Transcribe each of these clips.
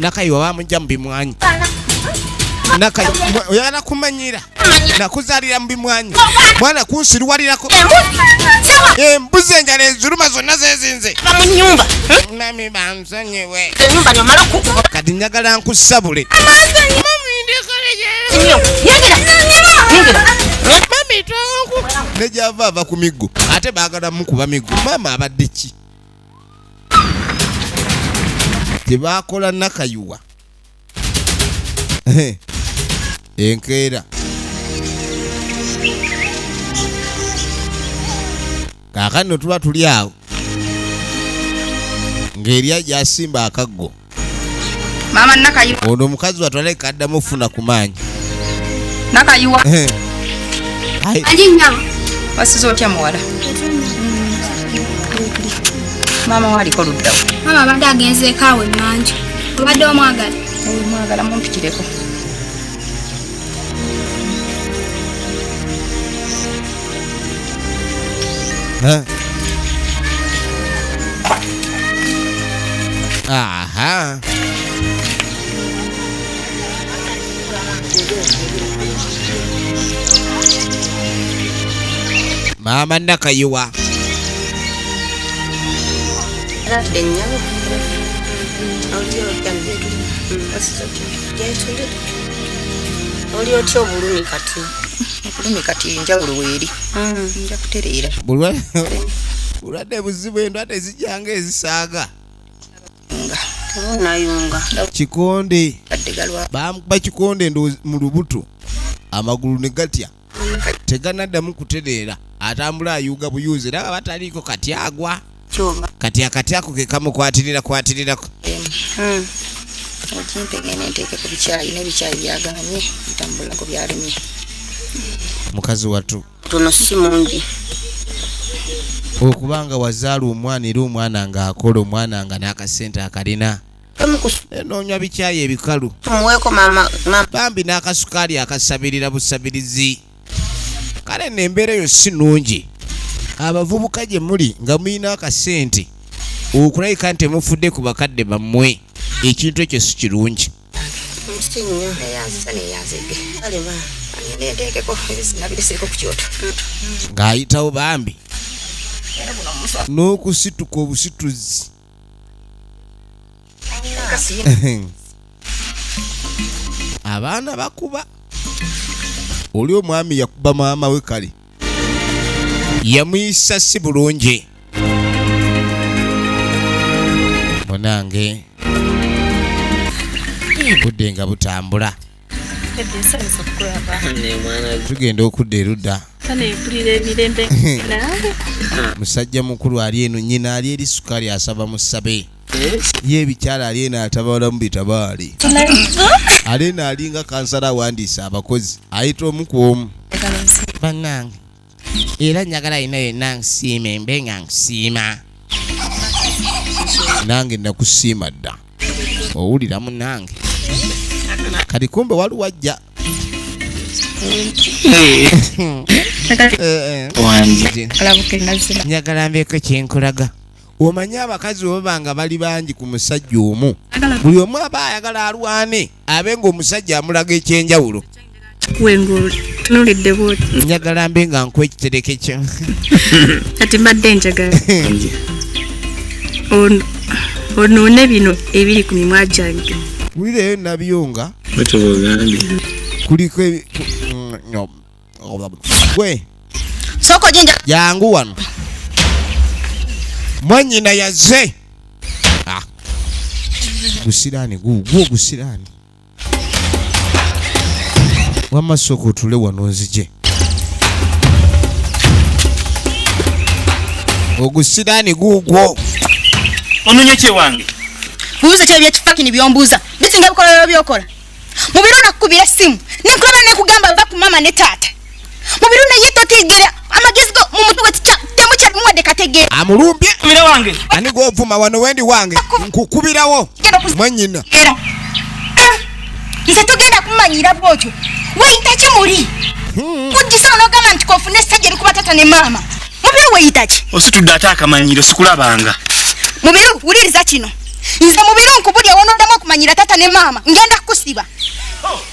Nakayiwa bamujja mu bimwanyi. Oyagala kumanyira nakuzaalira mu bimwanyi mwana kunsiruwalirako embuzi enjala ezuluma zonna zezinze mu nyumba mami bansonyiwe enyumba nyamala kati njagala nkusabule mami tonku nejava ava ku miggo ate baagala mukuba miggo maama abadde ki tebakola Nakayiwa enkeera kaakano tuba tuli awo ng'erya gyasimba akaggo mama Nakayiwa ono omukazi watwala kaddamu ofuna ku maanyi Nakayiwa Ajinya wasiza otya muwala mama waliko luddawo mama abadde agenzeeko awo emmanja obadde omwagala mwagala mumpikireko aha Mama Nakayiwa oli otya obulumi kati obulumi kati enjawulo weeri nja kutereera bulwadde buzibu endwadde zijjanga ezisaaga nayunga kikonde addegalwa bamukuba kikonde mu lubuto amagulu ne gatya teganaddamu kutereera atambula ayuga buyuzi era bataliiko kati agwa kati akati ako ke kamukwatirako okimpegene nteeke ku bikyayi n'ebikyayi byaganye ntambula ku byalemye mukazi watu tono si mungi okubanga wazaala omwana era omwana ng'akola omwana nga n'akasente akalina enoonywa bikyayi ebikalu tumuweeko mama bambi n'akasukaali akasabirira busabirizi kale n'embeera eyo si nnungi abavubuka gye muli nga muyina akasente okulayika nti mufudde ku bakadde bammwe ekintu ekyo si kirungi ng'ayitawo bambi n'okusituka obusituzi abaana bakuba oli omwami yakuba maama we kale yamuyisa si bulungi munange budde nga butambula tugenda okudda erudda musajja mukulu ali eno nyina ali eri sukaali asaba musabe ye ebikyala ali eno atabawala mu bitabaali ali eno alinga kansala awandiisa abakozi ayita omu ku omu bannange era njagala yina yonna nsiima embe nga nsiima nange nakusiima dda owulira munange kati kumbe wali wajja njagala mbeeko kyenkulaga omanyi abakazi webabanga bali bangi ku musajja omu buli omu aba ayagala alwane abe ng'omusajja amulaga ekyenjawulo tunulidde bwoti njagala mbe nga nkuwa ekitereke kyo kati mbadde njagala onoone bino ebiri ku mimwa gyange wulireyo nabyonga kuliko gwe soko jinja jangu wano mwanyina yazze gusiraani gugwo gusiraani wamma soko otule wano nzije ogusiraani gugwo ononye kyewange buuza kyo ebyekifakini byombuuza bisinga bikolero byokola mu biro nakukubira essimu nekulaba nekugamba va ku mama ne taata mu biro naye totegeera amagezi go mu mutwe temukyabimuwadde kategeera amulumbye kubira wange ani gwovuma wano wendi wange nkukubirawo mwanyina nze tugenda kumanyira bwotyo weyita ki muli kujjisa onogamba nti kofuna essajja erikuba taata ne maama mu biro weyita ki ositudde ate akamanyiro sikulabanga mu biro wuliriza kino nze mubiru nkubulya wonoddamu okumanyira tata ne maama ngenda kukusiba.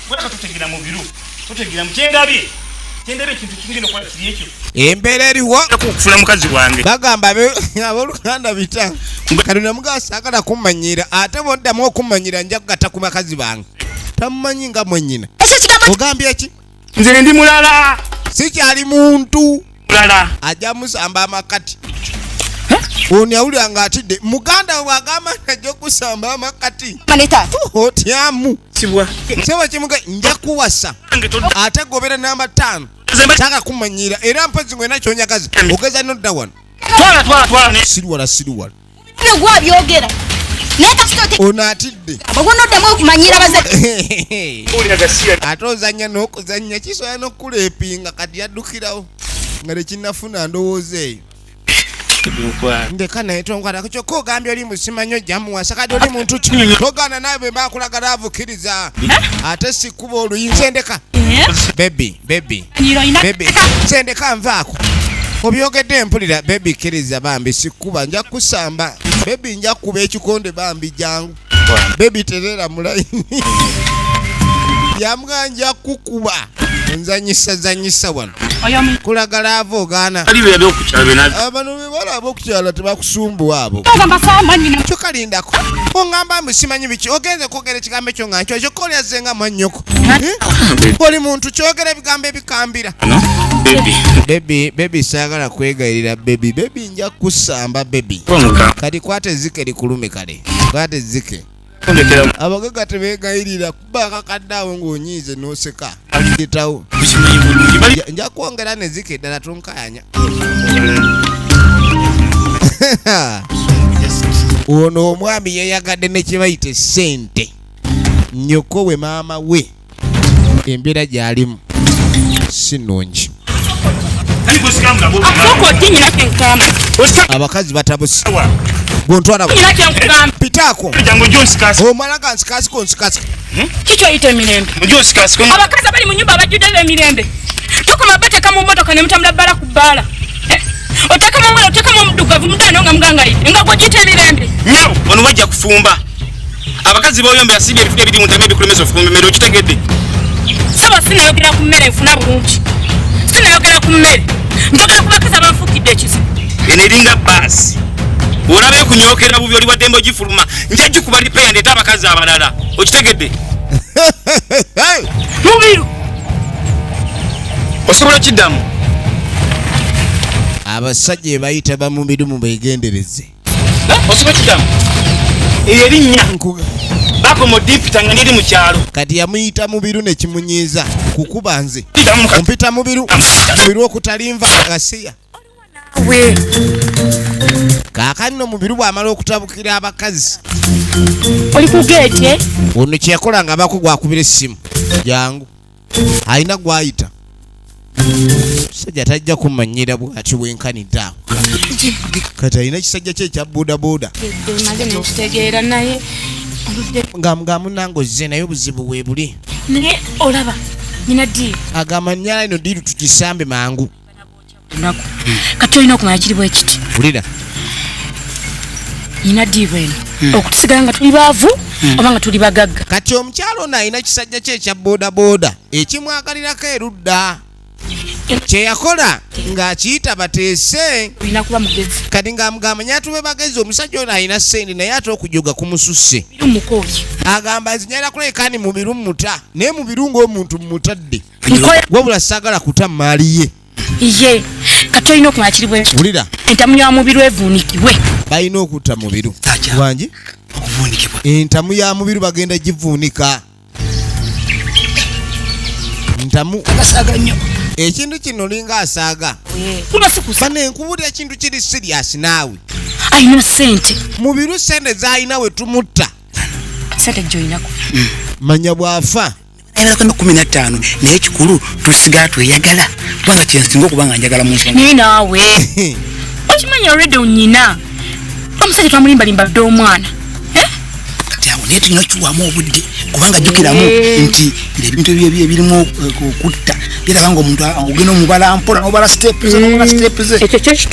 Bwaka tutegira mubiru tutegira mukyendabye kyendabye ekintu kingi nokola kiri ekyo embeera eriwo kufuna mukazi wange bagamba abooluganda bita kalina mugasaagala kummanyira ate boddamu okummanyira nja kugatta ku bakazi bange tamumanyi nga mwennyina. Ogambye ki? Nze ndi mulala sikyali muntu mulala ajja musamba amakati. Oni awulira nga atidde muganda we agamba najja okusamba amakati otyamu seba kimuga nja kuwasa ate gobera namba 5 taka kumanyira era mpozi ngwena kyonyagaza ogeza nodda wano siriwala gwa byogera ono atidde abonoddamu okumanyira bazadde ate ozanya n'okuzanya kisobola n'okuleepinga kati yaddukirawo nga tekinnafuna ndowooza eyo ndeka naye tonkwata kyokka ogambye oli musimanyi ojja muwasa kati oli muntu ki togaana nawe bwe baakulaga avukiriza ate sikuba oluyinza ndeka bebi sendeka nvaako obyogedde mpulira bebi kkiriza bambi sikuba nja kusamba bebi nja kuba ekikonde bambi jangu bebi terera mulayini yamga nja kukuba nzanyisa wano kulagala avo ogaana abano bebala abokukyala tebakusumbuwa abo kyokalindako ongamba musimanyi biki ogenze kwogera ekigambo ekyo nga nkyo kyokka olyazenga mwannyoko oli muntu kyogera ebigambo ebikambira bebi saagala kwegayirira bebi nja kusamba bebi kati kwate zike likulume kale kwate zike abagaga tebegayirira kuba akakaddeawo ng'onyiize n'oseka gitawo nja kwongera ne zika eddala tonkayanya ono omwami yeyagadde ne kyebayita essente nnyoko we maama we embeera gy'alimu si nnungi abakazi batabuse gontwala pitaako omala ga nsikasiko kikyoyita emirembe abakazi abali mu nyumba abajjuddewo emirembe tokoma bateka mu mmotoka ne mutambula bbala ku bbaala otekamu omwana otekamu omuddugavu mutaano nga mugangayidde nga gwekiyita emirembe nyawo ono bajja kufumba abakazi boyombe asibye ebifuga ebiri mutamu ebikulemesa ofumba emmere okitegedde saba sinayogera ku mmere nfuna bulungi sinayogera ku mmere njogera ku bakazi abanfukidde ekizibu eno eringa baasi olabe kunyokera bubi oli waddembe ogifuluma nja gikuba lipeya ndeeta abakazi abalala okitegedde mubiru osobola okiddamu abasajja ebayita bamubiru mubegendereze osobola okiddamu eyo erinnya bakoma dipita nga neri mu kyalo kati yamuyita mubiru nekimunyiiza kukuba nze ompita mubiru okutalinva ngasiya kaakati no mubiru bw'amala okutabukira abakazi oli ku geeti ono kyekola nga bako gwakubira essimu jangu alina gwayita sajja tajja kumanyira bwati bwenkanidde awo kati alina ekisajja kye ekya bodaboda nga munange ozze naye obuzibu bwe buli naye olaba nyina ddiiru agamba nyala ino ddiiru tukisambe mangu lunaku kati olina okumanya kiri bwe kiti ulira nyina ddiiru eno okutusigala nga tuli baavu oba nga tuli bagagga kati omukyalo ono alina kisajja kye ekya bodaboda ekimwagalirako erudda kyeyakola ng'akiyita bateese olina kuba mugezi kati ng'amugamba nyatube bagezi omusajja ono alina sente naye ate okujoga kumususse mukooki agamba nzinyala kulekani mubiru muta naye mubiru ng'omuntu mutadde wabula saagala kuta maali ye ye kati olina okumanya kiri bwe wulira entamu ya mubiru evuunikibwe balina okutta mubiru wangi entamu ya mubiru bagenda givuunika ntamu ekintu kino olinga asaaga bane nkubulira ekintu kiri sirias naawe alina sente mubiru sente zaalina we tumutta sente gyoyinako manya bwafa ayagala 15 naye ekikulu tusigala tweyagala kubanga kyensinga okuba nga njagala mu nsonga naye naawe okimanya olwedde onyina omusajja twamulimbalimba dde omwana kati awo naye tulina kiwamu obudde kubanga jjukiramu nti ebintu ebirimu okutta biraba nga omuntu ogenda omubala mpola nobala steps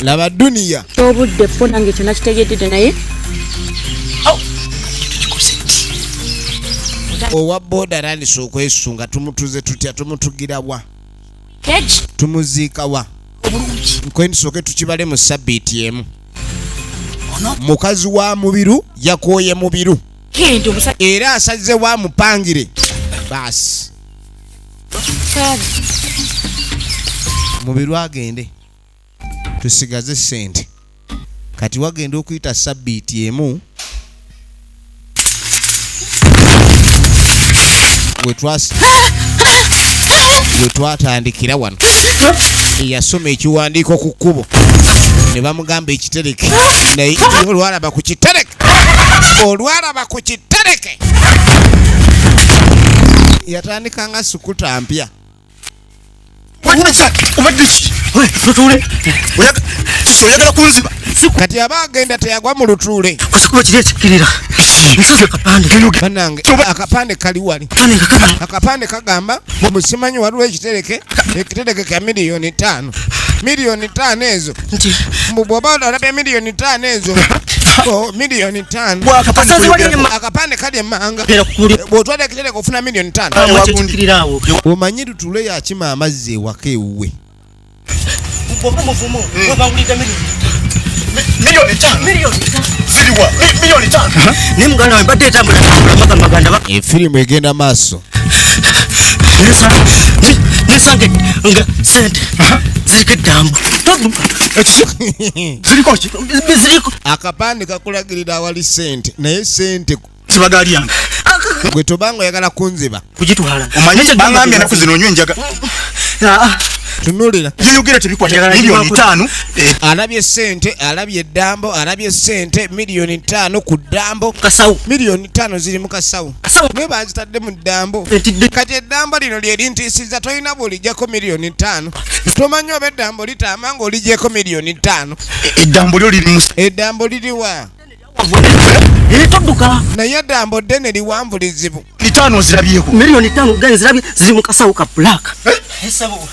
laba duniya obudde po nange ekyo nakitegeddede naye owa boda randisa okwesunga tumutuze tutya tumutugira wa tumuziika wa nkwendisoke tukibale mu sabbiiti emu mukazi wa mubiru yakooye mubiru era asaze wa mupangire baasi mubiru agende tusigaze sente kati wagenda okuyita sabbiiti emu wetwatandikira wano yasoma ekiwandiiko ku kkubo ne bamugamba ekitereke naye olwalaba ku kitereke yatandika nga sukuta mpya oyagala kunziba kati aba agenda teyagwa mu lutuule kusikuba kiri ekikirira nsozi banange akapande kali wali akapande kagamba musimanyi waliwo ekitereke kya miliyoni 5 miliyoni 5 ezo bwoba olabye miliyoni 5 ezo miliyoni 5 akapande kali emanga bwotwala ekitereke ofuna miliyoni 5 omanyi lutuule yakima amazzi ewaka ewuwe efirimu egenda maaso nesange nga sente ziriko eddambo ziriko akapande kakulagirira awali sente naye sente kibagali yange gwe tobanga oyagala kunziba kugitwala omanyi bangambye enaku zino onywa enjaga tunulira yeyogera tebikwata miliyoni 5 alabye sente alabye eddambo alabye sente miliyoni 5 ku ddambo kasawu miliyoni 5 ziri mu kasawu mwe bazitadde mu ddambo kati eddambo lino lyerintiisiza tolina bw'olijjako miliyoni 5 tomanyi oba eddambo litama ng'olijjeko miliyoni 5 eddambo lyo liri eddambo liriwa eritodduka naye eddambo ddene liwanvulizibu 5 zirabyeko miliyoni 5 gani zirabye ziri mu kasawu ka black esabo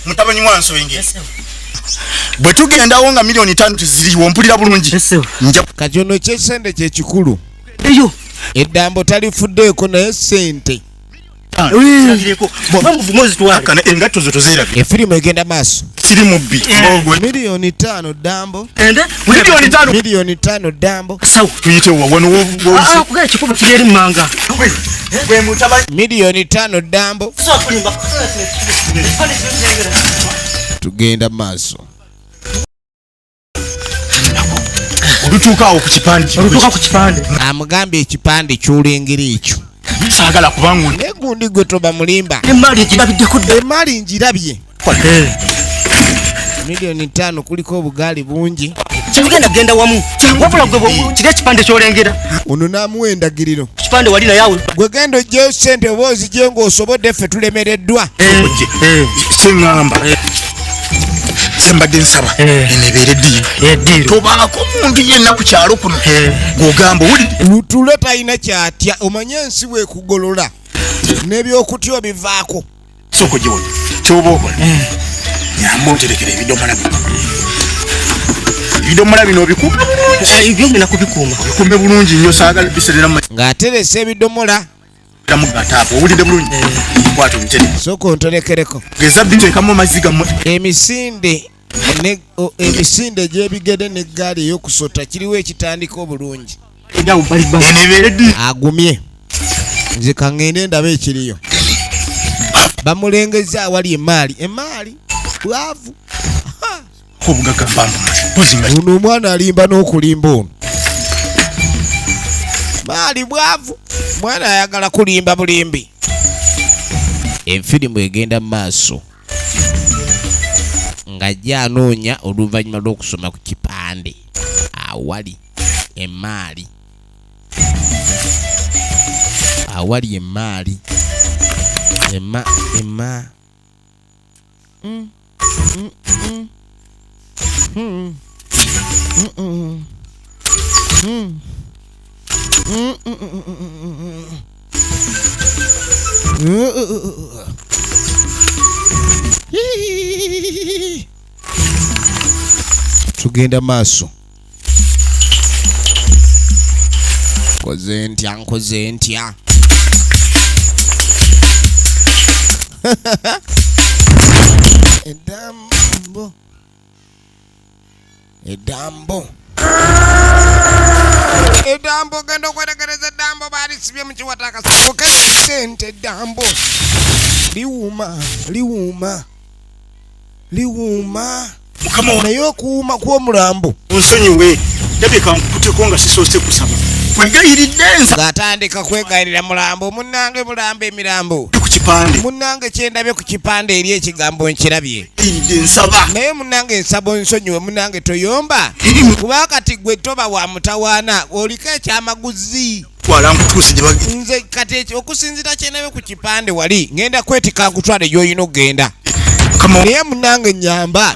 mutabanyi wa nswenge bwe tugendawo nga miliyoni 5 teziriwo mpulira bulungi kati ono ekyesente kyekikulu eddambo talifuddeeko naye sente engatto zo tozerabye efirimu egenda maaso kiri mubbi miliyoni 5 ddambo miliyoni 5 ddambo tuyitewa wano ekikuba kiri eri mmanga miliyoni 5 ddambo tugenda maaso olutuuka ku kipande amugambye ekipande kyolengera ekyo saagala kubangu naye gundi gwe toba mulimba emaali njirabye miliyoni 5 kuliko obugaali bungi kibigenda genda wamu wabula gwe kiri ekipande kyolengera ono n'amuwa endagiriro kipande wali nayawe gwe genda ojjeyo sente oba ozigye ng'osobodde ffe tulemereddwa kyeŋŋamba sembadde nsaba enebeera eddiiro tobaako muntu yenna ku kyalo kuno gw'ogamba owulire lutuule talina kyatya omanye ensi bwekugolola n'ebyokutya obivaako soko giwona kyoba okola nyamba oterekera ebidomola bino obikuume bulungi byongena kubikuuma bikuume bulungi nnyo saagala biserera ng'ateresa ebidomola mugataapa owulidde bulungi kwata omutere sooka onterekereko geza biteekamu amazzi gammwe emisinde gy'ebigere n'eggaali ey'okusota kiriwo ekitandika obulungi agumye nze kaŋŋende ndaba ekiriyo bamulengeza awali emaali bwavu ono omwana alimba n'okulimba ono maali bwavu mwana ayagala kulimba bulimbi enfirimu egenda mu maaso ng'ajja anoonya oluvannyuma lw'okusoma ku kipande awali emaali tugenda maaso nkoze ntya Edambo genda okwetegereza Edambo balisibye mu kiwataka sente Edambo liwuma mukama naye okuwuma kw'omulambo onsonyiwe ndabika nkuteko nga sisoose kusaba kwegayiridde nsa ng'atandika kwegayirira mulambo munnange mulambo emirambo ku kipande munnange kyendabye ku kipande eri ekigambo nkirabye iridde nsaba naye munnange ensabo nsonyiwe munnange toyomba kuba kati gwe toba wa mutawaana oliko ekyamaguzi twala nkutuuse gye bagi nze kati okusinzira kyendabye ku kipande wali ngenda kwetika nkutwale gy'olina okgenda mukama naye munnange nyamba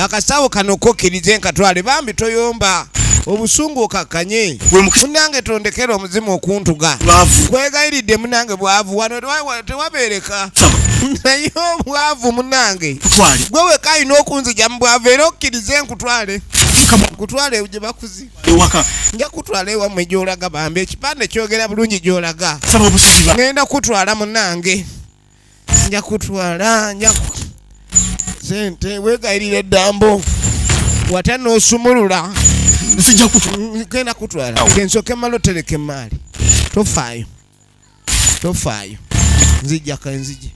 akasawo kano kokkirize nkatwale bambi toyomba obusungu okakkanye munnange tondekera omuzimu okuntuga baavu kwegayiridde munnange bwavu wano tewabeereka naye obwavu munnange kutwale gwe weka alina okunzija mu bwavu era okkirize nkutwale kutwale gye bakuzi ewaka nja kutwala ewammwe gy'olaga bambi ekipande kyogera bulungi gy'olaga saba obusiba ngenda kutwala munnange nja kutwala sente wegayirira Edambo watya n'osumulula sijja genda kutwala gensoke mala otereka emaali tofaayo nzijja kenzije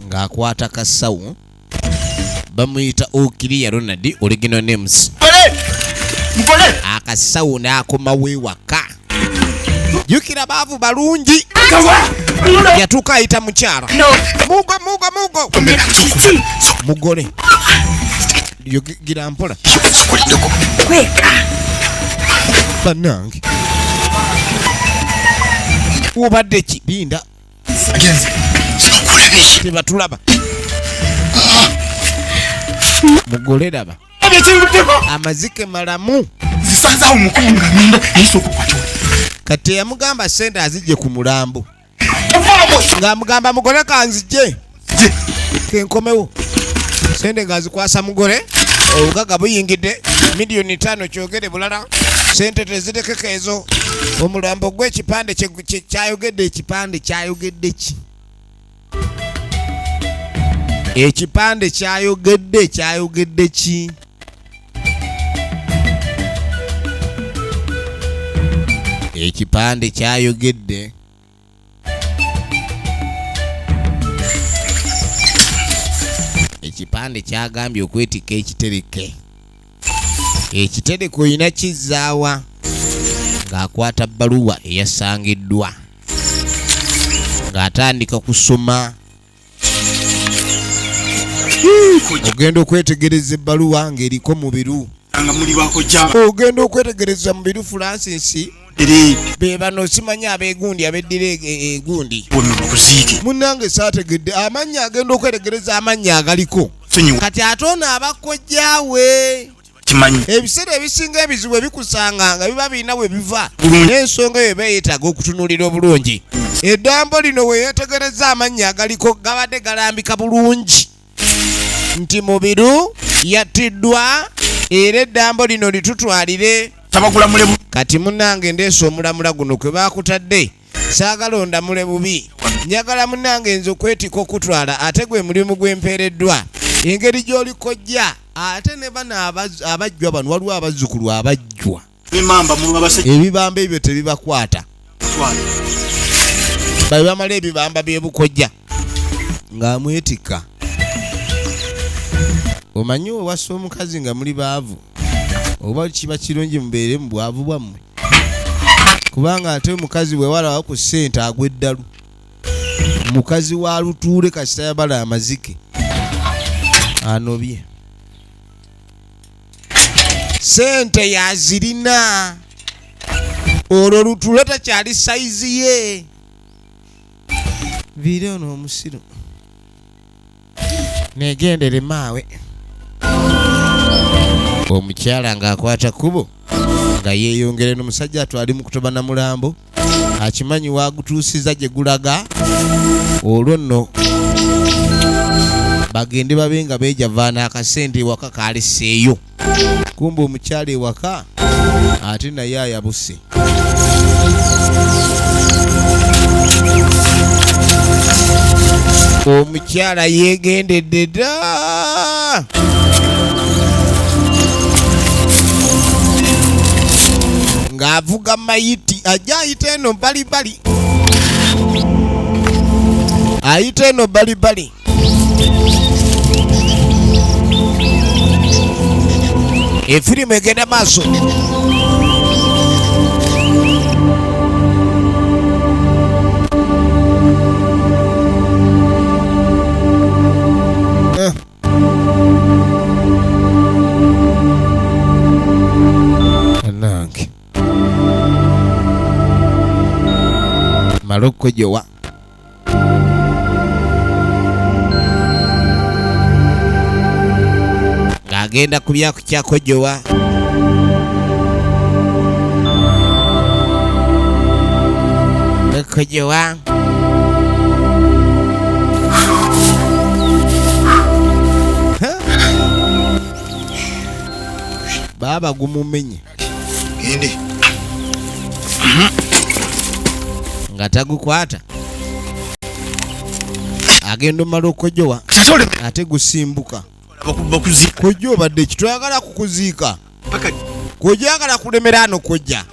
ng'akwata kasawo bamuyita Okiriya Ronald original names mukole akasawo n'akomawo ewaka jukira baavu balungi yatuuka ayita mukyala mugo mugole gira mpola bannange obadde ki linda tebatulaba mugole laba amazike malamu zisanzawo mukulu nga ngenda naisoko kwato kati yamugamba sente azijje ku mulambo ng'amugamba mugole kanzijje kenkomewo sente ng'azikwasa mugole obugaga buyingidde miliyoni 5 kyogere bulala sente tezirekeka ezo omulambo gw'ekipande kyayogedde ekipande kyayogedde ki ekipande kyayogedde ki ekipande kyayogedde ekipande kyagambye okwetika ekitereke ekitereke olina kizaawa ng'akwata bbaluwa eyasangiddwa ng'atandika kusoma ogenda okwetegereza ebbaluwa ng'eriko mubiru nga muli bakojja ogenda okwetegereza mubiru Francis be bano simanyi abegundi abeddira egundi munnange saategedde amannya agenda okwetegereza amannya agaliko kati ate ono abakojjaawe kimanyi ebiseera ebisinga ebizibu ebikusanga nga biba birina we biva n'ensonga eyo beeyetaaga okutunuulira obulungi Edambo lino we yeetegereza amannya agaliko gabadde galambika bulungi nti mubiru yattiddwa era Edambo lino litutwalire tabagula mulebu kati munnange ndeesa omulamula guno kwe baakutadde saagala ondamule bubi njagala munnange nze okwetika okutwala ate gwe mulimu gwempeereddwa engeri gy'olikojja ate ne bano abajjwa bano waliwo abazzukulu abajjwa ebibamba ebyo tebibakwata babe bamala ebibamba byebukojja ng'amwetika omanyi owasa omukazi nga muli baavu oba kiba kirungi mubeere mu bwavu bwammwe kubanga ate omukazi bwe walawo ku ssente agwa eddalu mukazi wa lutuule kasita yabala amazike anobye sente yazirina olwo lutuule takyali sayizi ye viire ono omusiru negendere maawe omukyala ng'akwata kubo nga yeeyongere n'omusajja atwali mu kutoba na mulambo akimanyi waagutuusiza gye gulaga olwo nno bagende babe nga beejavaana akasente ewaka kaaleseeyo kumbe omukyala ewaka ate naye ayabuse. Omukyala yegendedde dda. Ng'avuga mayiti ajja ayita eno balibali. Ayita eno balibali. Efirimu egenda maaso. Nange Maroko jowa ng'agenda ku byako kyakojowa. Kojowa baba gumumenye Gende. nga tagukwata agenda omala okojowa ate gusimbuka. Kojja obadde kitwagala kukuziika. Kojja agala kulemera ano kojja.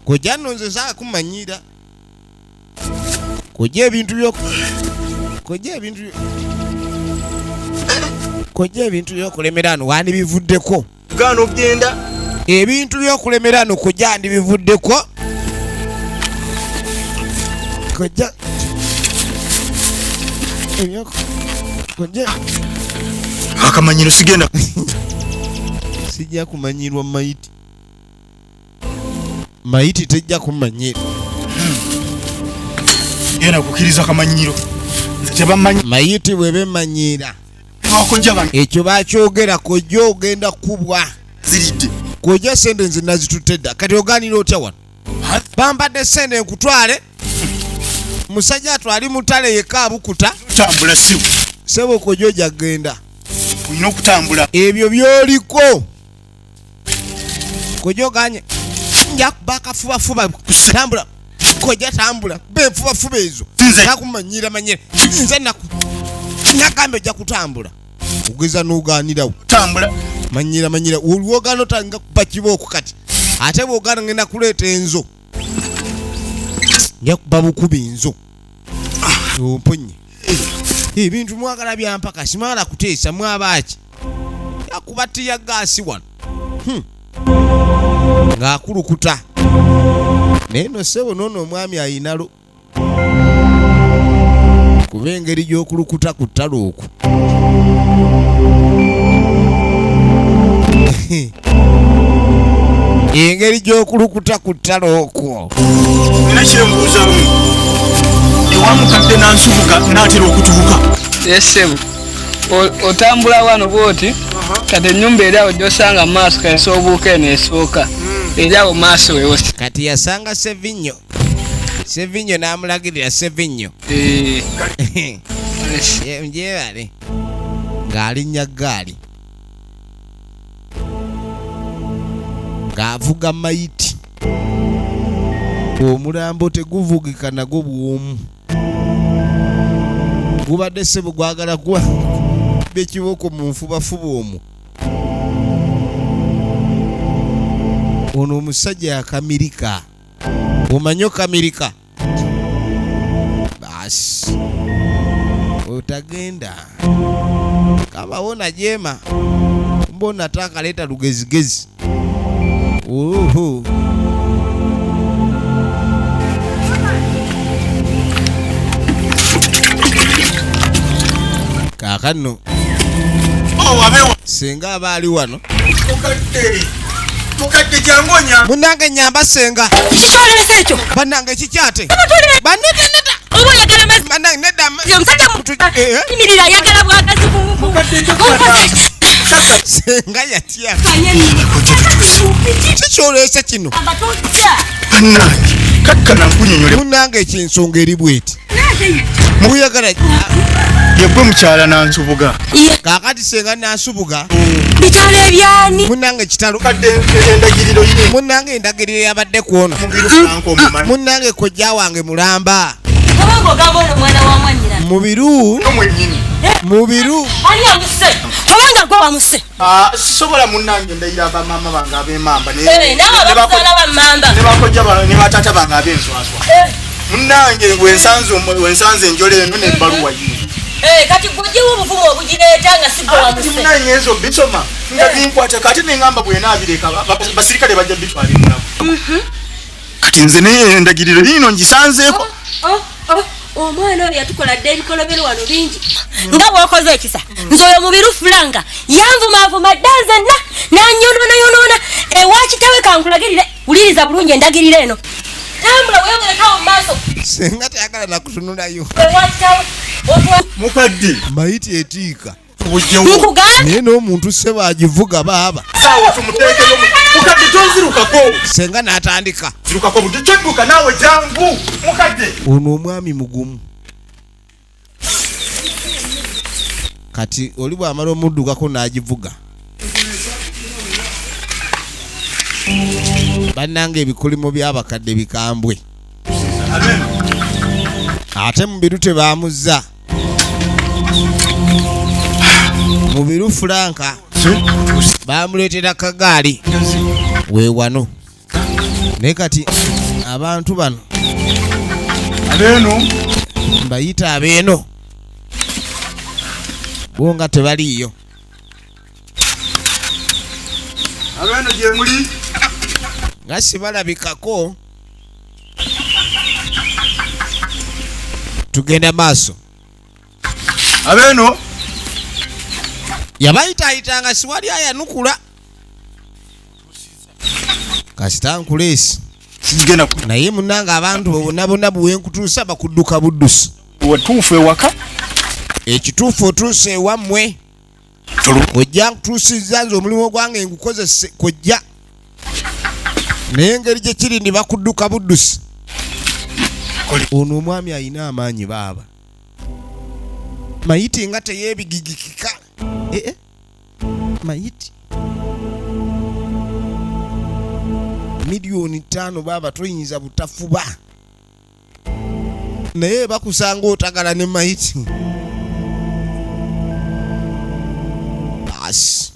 Kojja nno nze saaka kumanyira. Kojja ebintu by'okulemera ano wandi bivuddeko. Gaana ogenda. Ebintu by'okulemera ano kojja andi bivuddeko. Kojja akamanyiro sigenda. Sijja kumanyirwa mayiti. Mayiti tejja kumanyira. Yena kukiriza akamanyiro. Tebamanyi mayiti bwebemanyira. Bakojja bano. Ekyo bakyogera kojja ogenda kubwa. Ziridde. Kojja sente nze nazitutedda. Kati oganira otya wano? Bambadde sente nkutwale. Musajja atwali mutale yekka abukuta. Tambula siwo. Sebo kojja ojja genda. Olina okutambula. Ebyo byoliko. Kojja oganye. Nja kubakafubafuba kutambula. Kojja tambula. Benfubafuba ezo. Nakumanyira manyira. Nze nagambe ojja kutambula. Ogeza n'ogaanirawo. Tambula. Manyira. Olwogaana otanga kuba kibooko kati. Ate bw'ogaana ngenda kuleeta enzo. Nja kuba bukubi enzo. Omponye. Ebintu mwagala byampaka simala kuteesa mwabaaki. Yakubatiya gaasi wano. Ng'akulukuta. Neno sebo nono omwami ayinalo. Kuba engeri gy'okulukuta ku ttalo okwo. Engeri gy'okulukuta ku ttalo okwo. Nina kyembuuzaamu. Ewamukadde n'ansubuka n'atera okutubuka. Yesemu. Otambula wano bwoti. Kati ennyumba eri awo gy'osanga mu maaso kaisa obuuka eno esooka. Eri awo maaso wewo. Kati yasanga Sevinyo. Sevinyo n'amulagirira Sevinyo. Mjebale. Ng'alinnya ggaali. Ng'avuga mayiti. Omulambo teguvugika nagwo bw'omu. Gubadde sebo gwagala gwa bekibooko mu nfubafuba omwo. Ono omusajja yakamirika. Omanyi okamirika? Basi otagenda kama wona jema mbona taka leta lugezigezi. Oho kakano Wabewa. Senga abali wano. Mukadde jangonya. Munange nyamba senga. Kitwalire ekyo. Banange kikyate. Banete neta. Oba yagala mazzi. Banange nedda. Omusajja imirira yagala bwagazi senga yatya. Kikyolese kino. Banange. Kakkana nkunyonyole. Munange ekyensonga eri bweti. Muyagala yegwe mukyala nansubuga kakati senga nansubuga bitalo ebyani munange kitalo kadde endagiriro yine munange endagiriro yabadde kuono mubiru franco mumanyi munange kojja wange mulamba kabango gabono mwana wa mwanyira mubiru mwenyini mubiru ali amuse obanga gwa wamuse sobola munange ndayira abamama bange ab'emamba nawe bakutala bamamba ne bakojja ne batata bange ab'enswaswa munange wensanze enjole eno n'ebbaluwa yino kati gwejewo obuvumu obugireeta nga sigwa wamuse munange ezo bisoma nga binkwata kati neŋŋamba bwenaabireka basirikale bajja bitwalirako kati nze naye endagiriro yino ngisanzeeko omwana oyo yatukoladde ebikolobero wano bingi nga bwokoze ekisa nze oyo mubiru fulanga yanvumaavuma dda nzenna nanyonoona ewakitawe kankulagirire wuliriza bulungi endagiriro eno tambula weyongerekawo mu maaso senga tayagala nakutunulayo ewakitawe mukadde mayiti etiika nkugambye naye n'omuntu sebo agivuga baaba saawa tumuteekeyo mukadde tonzirukako senga n'atandika zirukako budde kyodduka naawe jangu mukadde ono omwami mugumu kati oli bw'amala omuddukako n'agivuga bannanga ebikolimo by'abakadde bikambwe ate mubiru tebamuzza mubiru Franka bamuleetera kagaali weewano naye kati abantu bano abeeno mbayita abeeno bo nga tebaliiyo abeeno gye muli nga sibalabikako tugenda maaso abeeno yabayitaayitanga siwali ayanukula kasita nkuleesi sigenda naye munanga abantu bonna bonna buwenkutuusa bakudduka buddusi watuufu ewaka ekituufu otuuse ewammwe ojja nkutuusizza nze omulimu gwange ngukozese kojja naye engeri gye kiri ndi bakudduka buddusi ono omwami alina amaanyi baaba mayiti nga teyeebigigikika mayiti miliyoni 5 baaba toyinza butafuba naye bakusanga otagala ne mayiti basi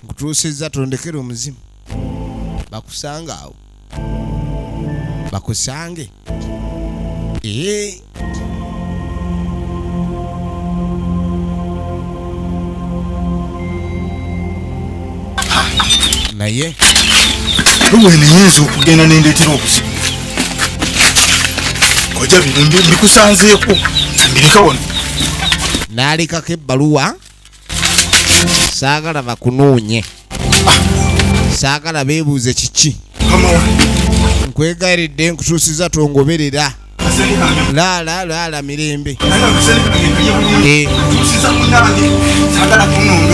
nkutuusizza tondekera omuzimu bakusanga awo bakusange naye lubweneyinza okugenda nendeetera obuzibu koja bino mbikusanzeeko mbireka wano n'alekako ebbaluwa saagala bakunoonye saagala beebuuze kiki nkwegayiridde nkutuusiza tongoberera laala mirembe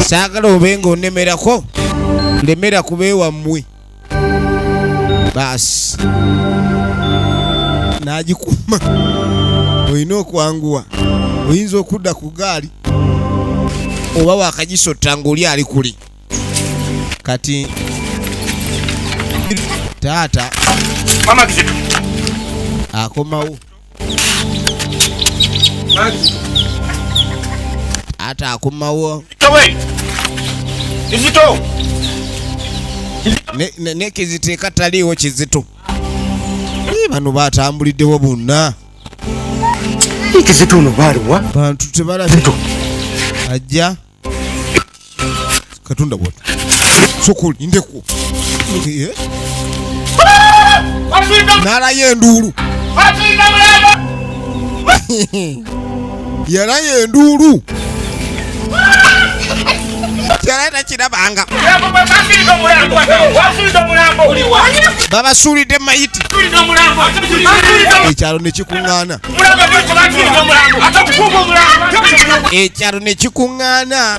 saagala obenga onemerako lemera kubeewammwe baasi n'agikuma olina okwanguwa oyinza okudda ku gaali oba wakagisotta ng'oli ali kuli kati taata akomawo taata akomawo ne kiziteeka taliiwo kizito bano batambuliddewo bonna kizito ono baaliwa bantu tebalabito ajja katunda bwota sokoli ndeku nalayo enduulu yalayo enduulu kyalaeta kirabanga babasuulidde mayiti ekyalo ne kikuŋŋaana ekyalo ne kikuŋŋaana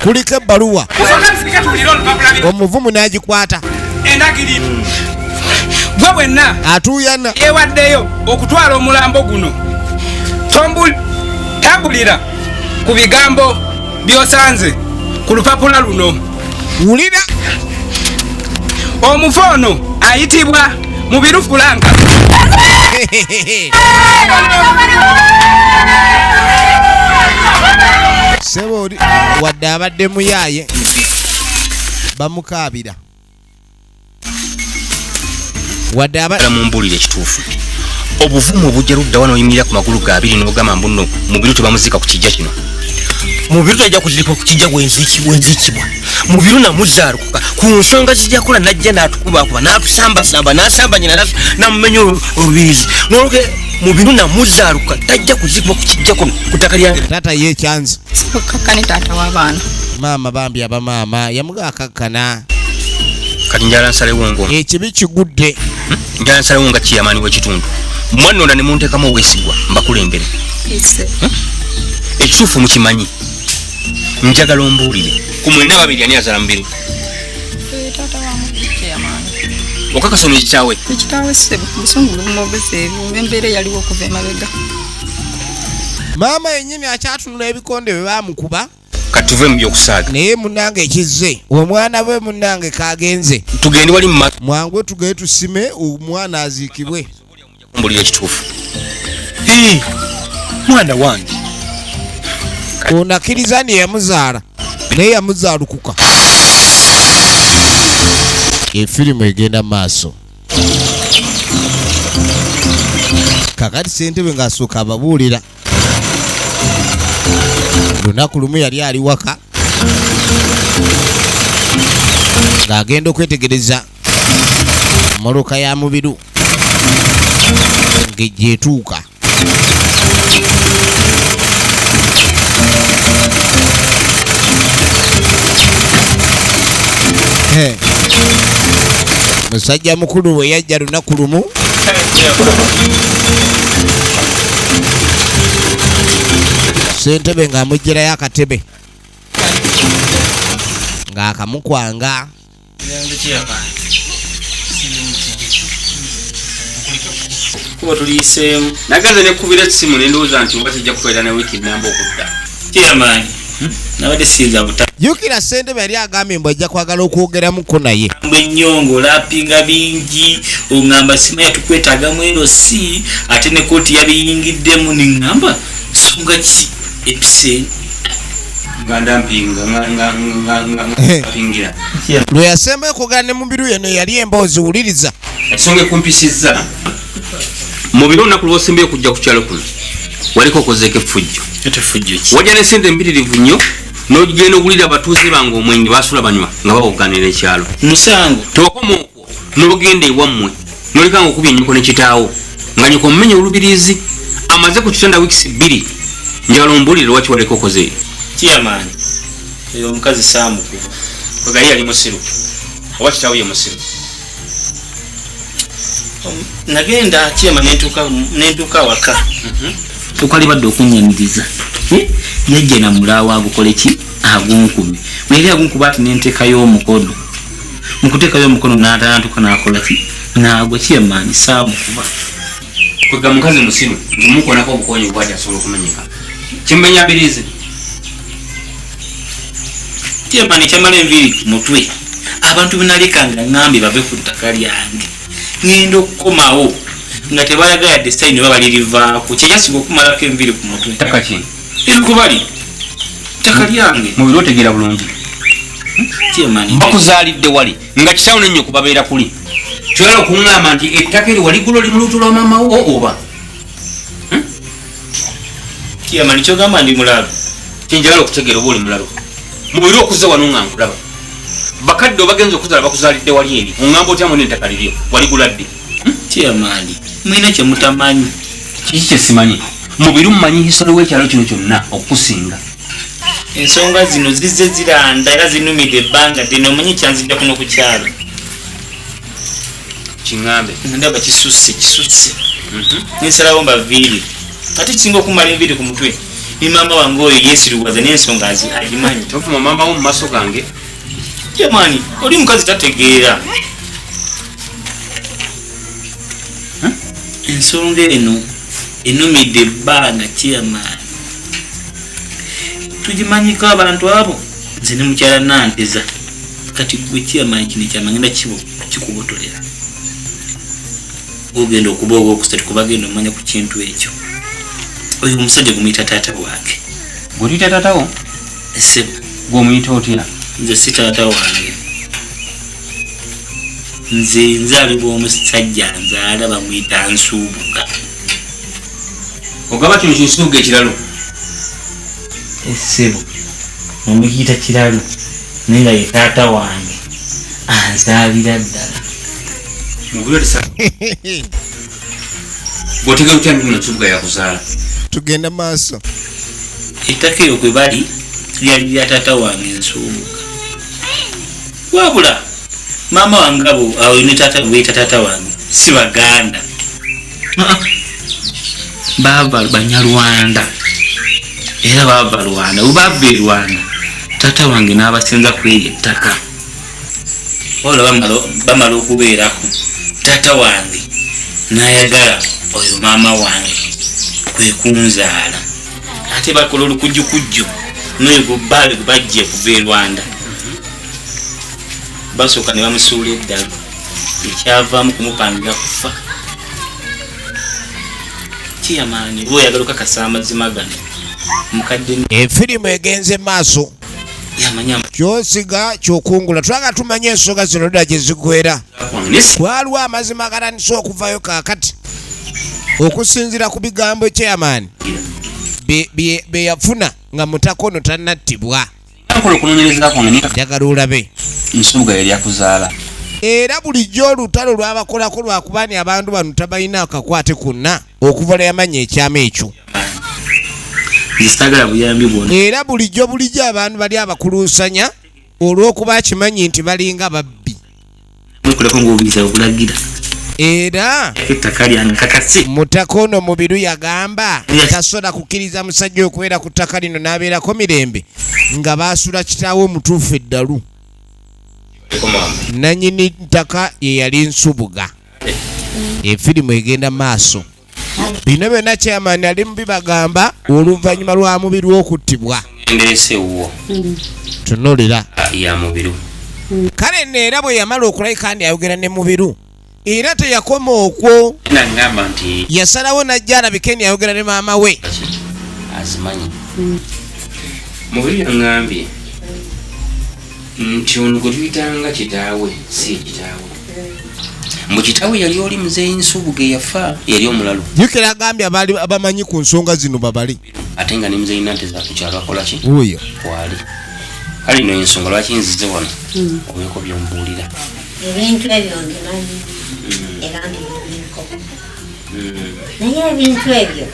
kuliko ebbaluwa omuvumu n'agikwata endagiri gwe bwenna atuuyana yewaddeyo okutwala omulambo guno tambulira ku bigambo by'osanze ku lupapula luno. wulira omufu ono ayitibwa Mubiru Fulanka. Sebo wadde abadde muyaaye bamukaabira wadde abadde mumbulire ekituufu obuvumu obujja ludda wano oyimirira ku magulu ga abiri n'ogamba mbuno Mubiru tebamuzika ku kijja kino. Mubiru tajja kuzirika ku kijja gwenzikibwa. Mubiru namuzaalukuka ku nsonga zijja kola najja n'atukubakuba n'atusambasamba n'asamba nyina n'amumenya olubizi n'olwo Mubiru namuzaaluka tajja kuzikibwa ku kijja kuno ku ttaka lyange. taata yeekyanzi Kakkani taata w'abaana. maama bambi abamaama yamuga akakkana kati njala nsalewo ngo ekibi kigudde njala nsalewo nga kiyamaani w'ekitundu mwanona ne munteekamu obwesigwa mbakulembere ekituufu mukimanyi njagala ombuulire ku mwenda babiri ani azala Mubiru Taata wa Mubiru yamaani. okakasa ono ekitaawe Ekitaawe ssebo busungu bumwogeza ebyo embeera yaliwo okuva emabega. maama yennyini akyatunula ebikonde bwe baamukuba kati tuve mu by'okusaaga naye munnange ekizze omwana bwe munnange kagenze tugende wali mu mwangu tugende tusime omwana aziikibwe mbulire ekituufu Mwana wange onakkiriza ne yamuzaala naye yamuzaalukuka efirimu egenda maaso kakati ssentebe ng'asooka ababuulira lunaku lumu yali ali waka ng'agenda okwetegereza moloka ya Mubiru ng'ejja etuuka musajja mukulu bwe yajja lunaku lumu ssentebe ng'amuggyerayo akatebe ng'akamukwanga kuba tuliyiseemu nagenze nekkubira essimu nendowooza nti oba kijja kukolera ne wiiki namba okudda kiyamaanyi nabadde sinza buta jjukira ssentebe yali agambye mbu ajja kwagala okwogeramuko naye bwennyongo lapinga bingi oŋŋamba sima yatukwetaagamu eno si ate ne kooti yabiyingiddemu neŋŋamba nsonga ki episeni nga ndampinga pingira lwe yasembayo okwogera ne Mubiru yeno yali emboozi wuliriza ensonga ekumpisizza Mubiru olunaku lw'osembayo okujja ku kyalo kuno waliko okozeeko effujjo wajja ne sente mpitirivu nnyo n'ogenda okulira abatuuze bange omwenge basula banywa nga bawoganira ekyalo musango tokoma okwo n'ogenda ewammwe n'oleka nga okubya ennyuko ne kitaawo nga nyoko omumenya olubirizi amaze ku kitanda wiikisi 2 njagala ombulire lwaki waleka okoze kiyamaanyi eyo omukazi saamukuba wegali yali musiru oba kitaawo ye musiru nagenda kiyamaanyi nentuuka waka tukalibadde okunyanyiriza yajja na mulaawo agukola ki agunkumi bweri agunkuba ati nenteekayo omukono mukuteekayo omukono n'atanatuka n'akola ki naagwa kiyamaanyi saamukuba kwega mukazi musiru nti mukonako obukonyi bwati asobola okumenyeka kimumenya mbirizi kiyamaanyi kyamala enviiri ku mutwe abantu benalekanga ŋŋambye bave ku ttaka lyange ŋŋenda okukomawo nga tebalaga yadde sayini oba balirivaako kyekyasiga okumalako enviiri ku mutwe ttaka ki erikubali ttaka lyange Mubiru otegeera bulungi kiyamaanyi bakuzaalidde wali nga kitaawo nennyo okubabeera kuli kyoyala okuŋŋamba nti ettaka eri waligula oli muluutu lwa maamawo oba kiyamaanyi kyogamba ndi mulalu kinjagala okutegeera oba oli mulalu Mubiru okuze wano nga nkulaba bakadde obagenza okuzaala bakuzaalidde wali eri oŋŋamba otyamu n'ettaka liryo waligula ddi kiyamaanyi mwina kyemutamanyi kiki kyesimanyi Mubiru mumanyi hisolo w'ekyalo kino kyonna okusinga ensonga zino zizze ziranda era zinumidde ebbanga ddene omanyi kyanzidde kuno ku kyalo kiŋŋambe ndaba kisusse nensalawo mbaviiri ate kisinga okumala enviiri ku mutwe ni mama wange oyo yesiruwaza n'ensonga agimanyi. Tofuma mama wo mu maaso gange. Jamani, oli mukazi tategeera. Ensonga eno enumidde ebbanga Chairman. Tugimanyiko abantu abo nze ne mukyala Nanteza. Kati gwe Chairman kino ekyamagenda kikubotolera. Ogenda okuba ogwokusatu kuba genda omanya ku kintu ekyo. Oyo omusajja gumuyita taata wake. Gulita taata wo? Essebo. Gw'omuyita otya? Nze si taata wange. Nze nzaalibwa omusajja nzaala bamuyita Nsuubuga. Ogaba kino kinsuuga ekiralo? Essebo omuyita kiralo naye nga ye taata wange anzaalira ddala. Bw'otegera otya nti Nsuubuga yakuzaala? Tugenda maaso. Ettaka eyo kwe bali lyali lya taata wange Nsuubuga. Wabula maama wange abo awo ne taata buyita taata wange si Baganda. Bava Banyarwanda. Era bava Rwanda. Bwe Rwanda taata wange n'abasenza ku eryo ettaka. Olwo bamala okubeerako taata wange n'ayagala oyo maama wange kwe kunzaala. Ate bakola olukujjukujju n'oyo gubbaale gwe bajja kuva e Rwanda. Basooka ne bamusuula eddalo ekyavaamu kumupangira kufa. Chairman bwe oyagala okakasa amazima gano mukadde efirimu egenze maaso yamanya kyosiga kyokungula twaga tumanye ensonga zino dda gye zigwera. Waliwo amazima galanisa okuvayo kaakati okusinziira ku bigambo Chairman be yafuna nga Mutakono tannattibwa. Njagala olabe Nsuubuga yali akuzaala. Era bulijjo olutalo lwabakolako lwakubani abantu bano tabalina akakwate kunna okuva yamanya ekyama ekyo. Nzitagala buyambi bwonna. Era bulijjo abantu bali abakuluusanya olw'okuba akimanyi nti balinga babbi. Mukuleko ng'obuliza okulagira. Era ettaka lyange kakasi. Mutakono mubiru yagamba tasobola kukkiriza musajja okubeera ku ttaka lino n'abeerako mirembe nga baasula kitaawe omutuufu eddalu. Nannyini ttaka ye yali Nsubuga. Efirimu egenda maaso. Bino byonna Chairman ali mubibagamba oluvannyuma lwa mubiru okuttibwa. Ngeesewo. Tunuulira. Ya mubiru. Kale neera bwe yamala okulabika kandi ayogera ne mubiru. Era teyakoma okwo. Nangamba nti yasalawo najja alabike ni ayogera ne maama we. Azimanyi. Mubiru yangambye nti ono gwe tuyitanga kitaawe si kitaawe. Mbu kitaawe yali oli muzeeyi Nsuubuga yafa yali omulalu. Jukira agambye abamanyi ku nsonga zino babali. Ate nga ne muzeeyi Nanteza ku kyalo akola ki? Oyo. Kwali. Kale ino ensonga lwaki nzize wano obeeko byombuulira. Ebintu ebyo nzimanyi era mbiriko. Naye ebintu ebyo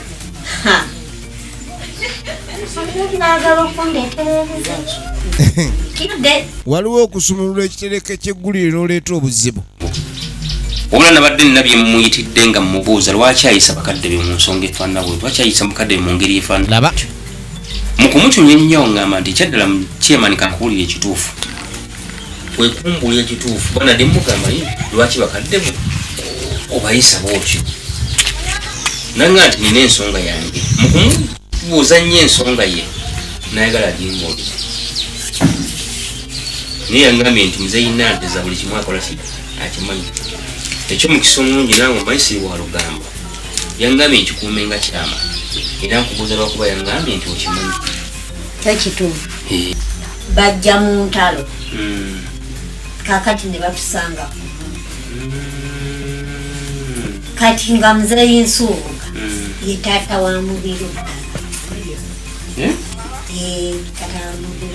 waliwo okusumulula ekitereke ky'eggulire n'oleeta obuzibu. Wabula nabadde nina bye mumuyitidde nga mumubuuza lwaki ayisa bakadde be mu nsonga efaanana bwe lwaki ayisa bakadde be mu ngeri efaanana. Laba mu kumutunya ennyo ngamba nti kyaddala Chairman kankuwulira ekituufu. Wekumbuulira ekituufu bana dde mugamba lwaki bakadde be obayisa bwotyo. Nanga nti nina ensonga yange mu kumubuuza nnyo ensonga ye nayagala agimbuulire. Naye yangambye nti muzeeyi Nanteza buli kimu akola ki akimanyi. Ekyomukisa omulungi naawe omayisiri wa Lugamba yangambye nkikuumenga kyama era nkubuuza lwakuba yangambye nti okimanyi. Tekituufu. Bajja mu ntalo kakati ne batusanga kati nga muzeeyi Nsuubuga ye taata wa mubiru. Taata wa mubiru.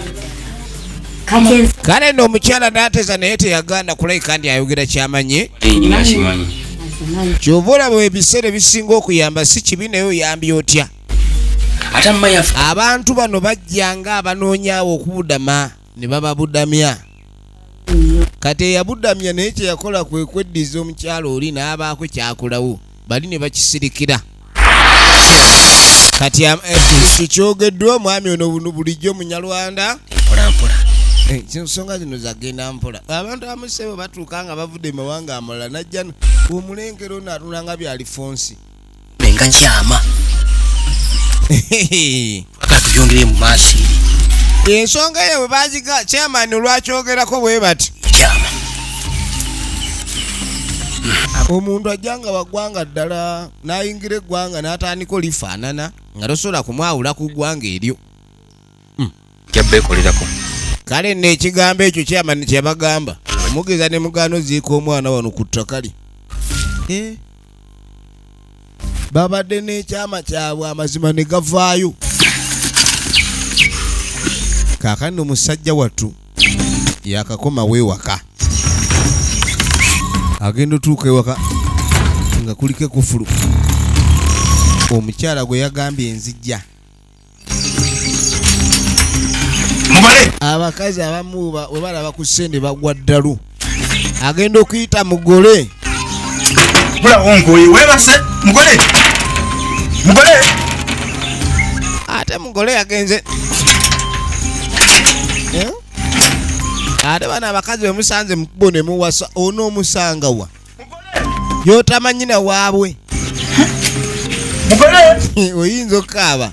Kale n'omukyala Nanteza naye teyagaana kulabika ndi ayogera kyamanye. Kyova olaba ebiseera ebisinga okuyamba si kibi naye oyambye otya. Abantu bano bajja nga abanoonyaawo okubudama ne bababudamya. Kati eyabudamya naye kyeyakola kwe kweddiza omukyala oli n'abaako kyakulawo bali ne bakisirikira. kati kikyogeddwa omwami ono bulijjo munyalwanda mpolampola ensonga zino zagenda mpola abantu amusebo batuuka nga bavudde mawanga amalala najja omulengero ono atulanga byalifonsi nga kyama akakubyongere mu maaso ensonga eyo bwe baziga chairman olwakyogerako bwe bati kyama omuntu ajjanga waggwanga ddala n'ayingira eggwanga n'atandika olifaanana nga tosobola kumwawula ku ggwanga eryo jabbeekolerako kale nno ekigambo ekyo chairman kyebagamba omugeza ne mugaano ziika omwana wano ku ttaka lye babadde n'ekyama kyabwe amazima ne gavaayo kaakano musajja wattu yakakoma weewaka agenda otuuka ewaka nga kuliko ekufulu omukyala gwe yagambye enzijja abakazi abamu bwe balaba ku ssente bagwa ddalu agenda okuyita mugole mugole ate mugole yagenze ate bana abakazi bemusanze mukubo ne muwasa onoomusanga wa yotamanyina waabwe oyinza okukaaba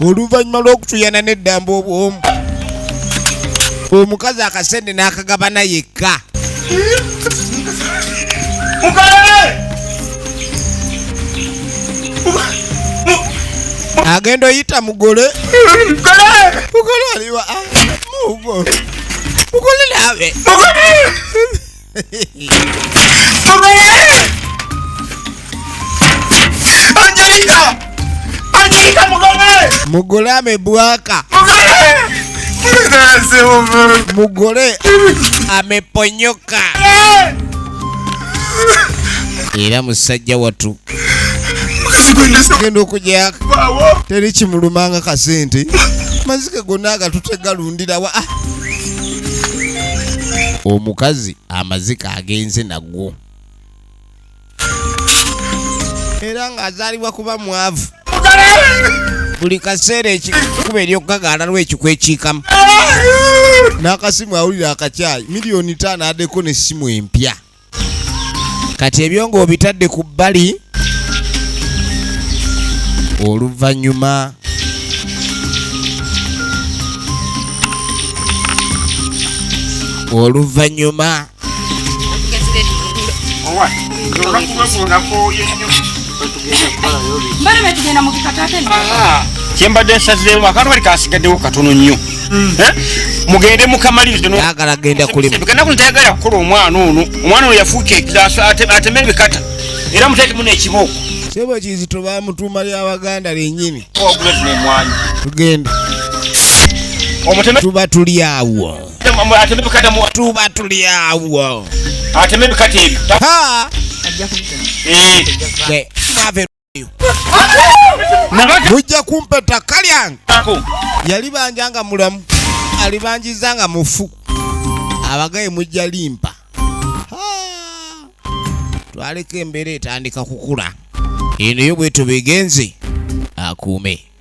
oluvannyuma lw'okutuyana n'eddamba obwomu omukazi akasente n'akagabana yekka agenda oyita mugole mugole aliwa mugole nabe Angelika mugole amebwaka mugole ameponyoka era musajja wattu genda okujyaka teri kimulumanga kasente mazike gonna agatutegalundirawa omukazi amazike agenze nagwo era ng'azaalibwa kuba mwavu buli kaseera ekikuba eryokugagaana lw'ekikwa ekiikamu n'akasimu awulira akacyayi miliyoni 5 addeko n'essimu empya kati ebyo ng'obitadde ku bbali oluvannyuma kyembadde nsazireemu akantu kali kasigaddewo katono nnyo mugende mukamalirizeagala genda kulimugenda kunitayagala kukola omwana ono yafuuka ekiraso ateme ebikata era muteekemu n'ekibooko sebo kizito bamutuuma ly'abaganda lyennyini oguletinemwanyi tugenda tuba tuli awo tuba tuli awo ateme ebikata ebyo mujja kumpeta kalyange yali banjanga mulamu alibanjizanga mufu abagaye mujja limpa twaleka embeera etandika kukula eno yo bwe tubigenze akuume